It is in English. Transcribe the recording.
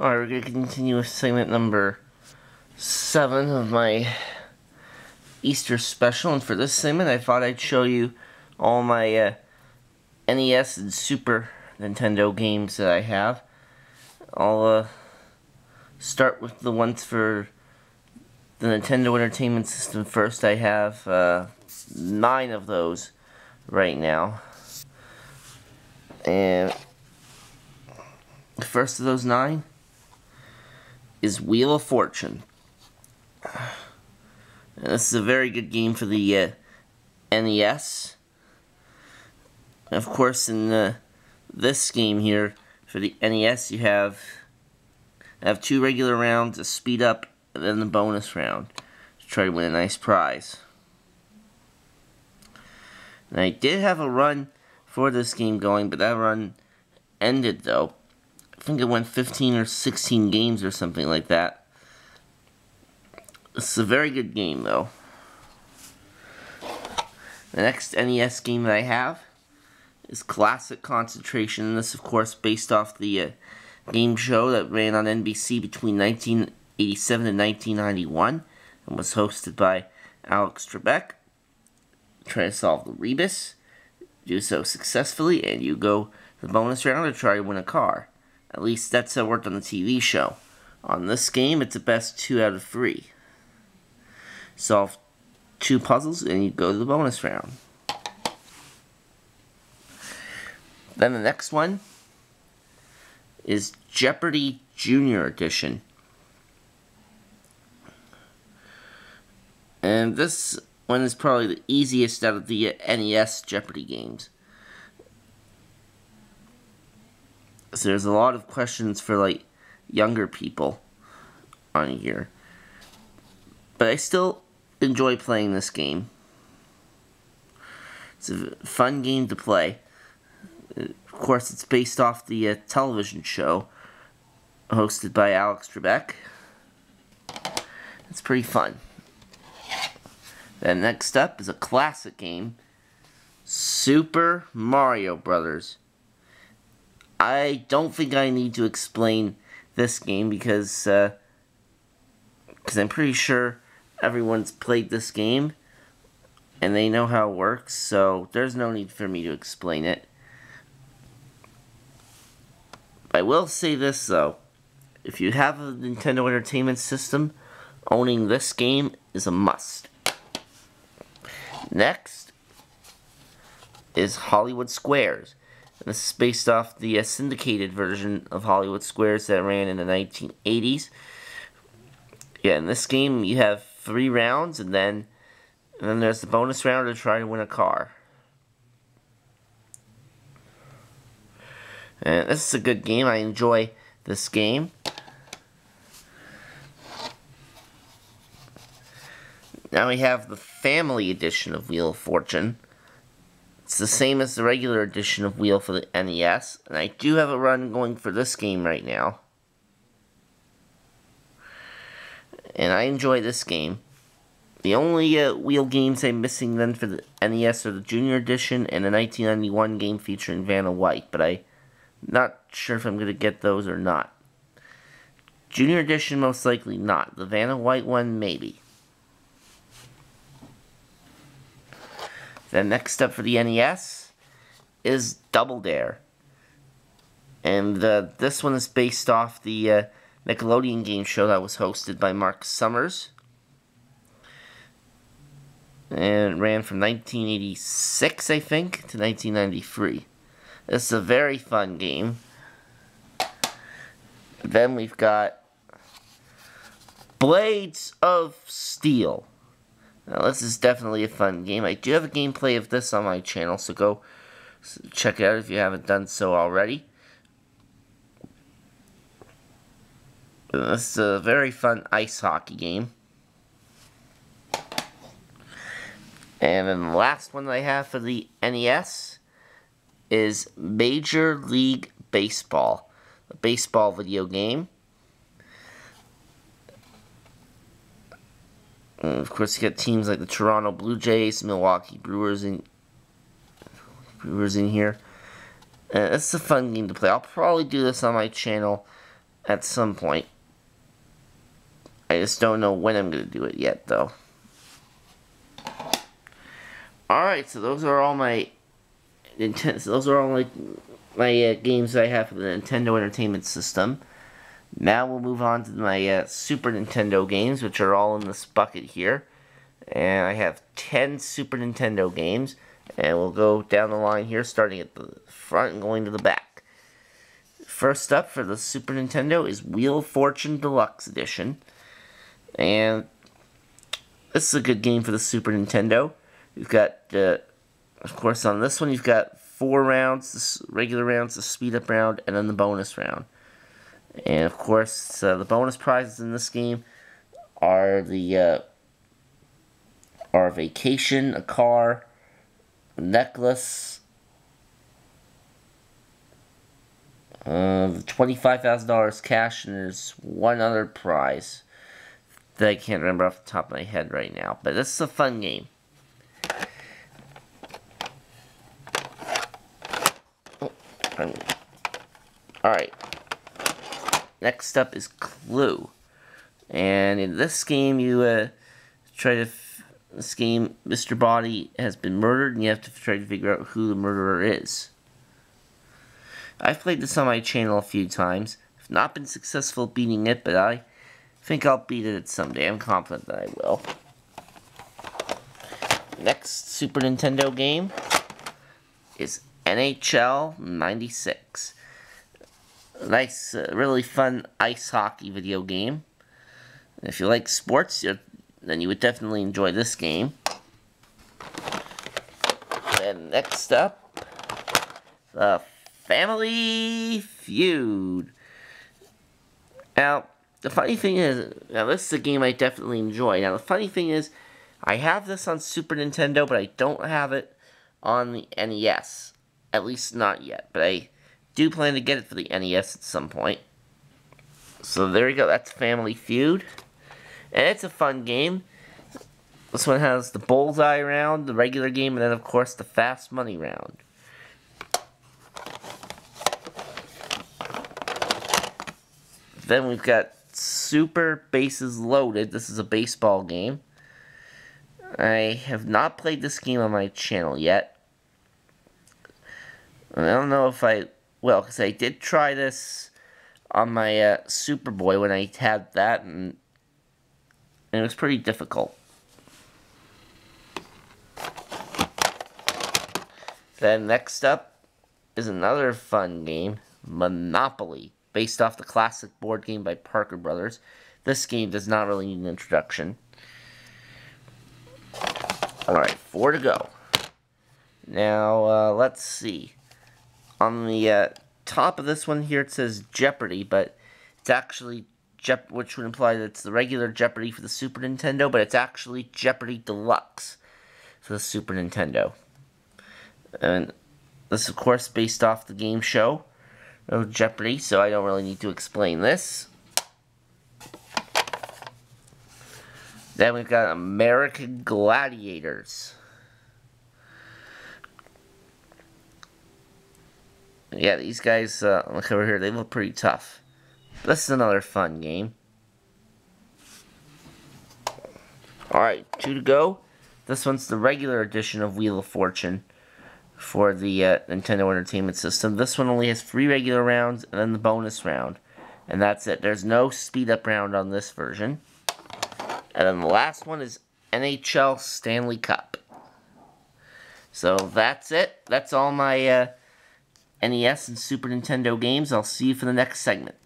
Alright, we're going to continue with segment number 7 of my Easter special, and for this segment I thought I'd show you all my NES and Super Nintendo games that I have. I'll start with the ones for the Nintendo Entertainment System first. I have 9 of those right now, and the first of those 9 is Wheel of Fortune. And this is a very good game for the NES. Of course, in this game here for the NES, you have 2 regular rounds, a speed up, and then the bonus round to try to win a nice prize. And I did have a run for this game going, but that run ended though. I think it went 15 or 16 games or something like that. It's a very good game though. The next NES game that I have is Classic Concentration, and this of course based off the game show that ran on NBC between 1987 and 1991 and was hosted by Alex Trebek. Try to solve the rebus, do so successfully, and you go to the bonus round to try to win a car. At least that's how it worked on the TV show. On this game, it's a best 2 out of 3. Solve 2 puzzles and you go to the bonus round. Then the next one is Jeopardy! Junior Edition. And this one is probably the easiest out of the NES Jeopardy games. So there's a lot of questions for like younger people on here. But I still enjoy playing this game. It's a fun game to play. Of course, it's based off the television show hosted by Alex Trebek. It's pretty fun. Then next up is a classic game, Super Mario Brothers. I don't think I need to explain this game because I'm pretty sure everyone's played this game and they know how it works, so there's no need for me to explain it. I will say this though, if you have a Nintendo Entertainment System, owning this game is a must. Next is Hollywood Squares. And this is based off the syndicated version of Hollywood Squares that ran in the 1980s. Yeah, in this game you have 3 rounds, and then there's the bonus round to try to win a car. And this is a good game. I enjoy this game. Now we have the Family Edition of Wheel of Fortune. It's the same as the regular edition of Wheel for the NES, and I do have a run going for this game right now. And I enjoy this game. The only Wheel games I'm missing then for the NES are the Junior Edition and the 1991 game featuring Vanna White, but I'm not sure if I'm going to get those or not. Junior Edition most likely not. The Vanna White one maybe. Then next up for the NES is Double Dare. And this one is based off the Nickelodeon game show that was hosted by Mark Summers. And it ran from 1986, I think, to 1993. This is a very fun game. Then we've got Blades of Steel. Now this is definitely a fun game. I do have a gameplay of this on my channel, so go check it out if you haven't done so already. This is a very fun ice hockey game. And then the last one that I have for the NES is Major League Baseball, a baseball video game. And of course, you got teams like the Toronto Blue Jays, Milwaukee Brewers in here. It's a fun game to play. I'll probably do this on my channel at some point. I just don't know when I'm going to do it yet, though. Alright, so those are all my games I have for the Nintendo Entertainment System. Now we'll move on to my Super Nintendo games, which are all in this bucket here. And I have 10 Super Nintendo games. And we'll go down the line here, starting at the front and going to the back. First up for the Super Nintendo is Wheel of Fortune Deluxe Edition. And this is a good game for the Super Nintendo. You've got, of course, on this one, you've got 4 rounds, the regular rounds, the speed-up round, and then the bonus round. And, of course, the bonus prizes in this game are a vacation, a car, a necklace, $25,000 cash, and there's one other prize that I can't remember off the top of my head right now. But this is a fun game. Alright. Next up is Clue. And in this game, you this game, Mr. Body has been murdered, and you have to try to figure out who the murderer is. I've played this on my channel a few times. I've not been successful beating it, but I think I'll beat it someday. I'm confident that I will. Next Super Nintendo game is NHL 96. A nice, really fun ice hockey video game. And if you like sports, then you would definitely enjoy this game. And next up, the Family Feud. Now, the funny thing is, now this is a game I definitely enjoy. Now, the funny thing is, I have this on Super Nintendo, but I don't have it on the NES. At least not yet, but I do plan to get it for the NES at some point. So there you go, that's Family Feud. And it's a fun game. This one has the bullseye round, the regular game, and then of course the fast money round. Then we've got Super Bases Loaded. This is a baseball game. I have not played this game on my channel yet. I don't know if I will, because I did try this on my Superboy when I had that, and it was pretty difficult. Then next up is another fun game, Monopoly, based off the classic board game by Parker Brothers. This game does not really need an introduction. Alright, 4 to go. Now, let's see. On the top of this one here, it says Jeopardy, but it's actually which would imply that it's the regular Jeopardy for the Super Nintendo, but it's actually Jeopardy Deluxe for the Super Nintendo. And this is, of course, based off the game show of Jeopardy, so I don't really need to explain this. Then we've got American Gladiators. Yeah, these guys, look over here, they look pretty tough. This is another fun game. Alright, 2 to go. This one's the regular edition of Wheel of Fortune for the Nintendo Entertainment System. This one only has 3 regular rounds and then the bonus round. And that's it. There's no speed-up round on this version. And then the last one is NHL Stanley Cup. So that's it. That's all my NES and Super Nintendo games. I'll see you for the next segment.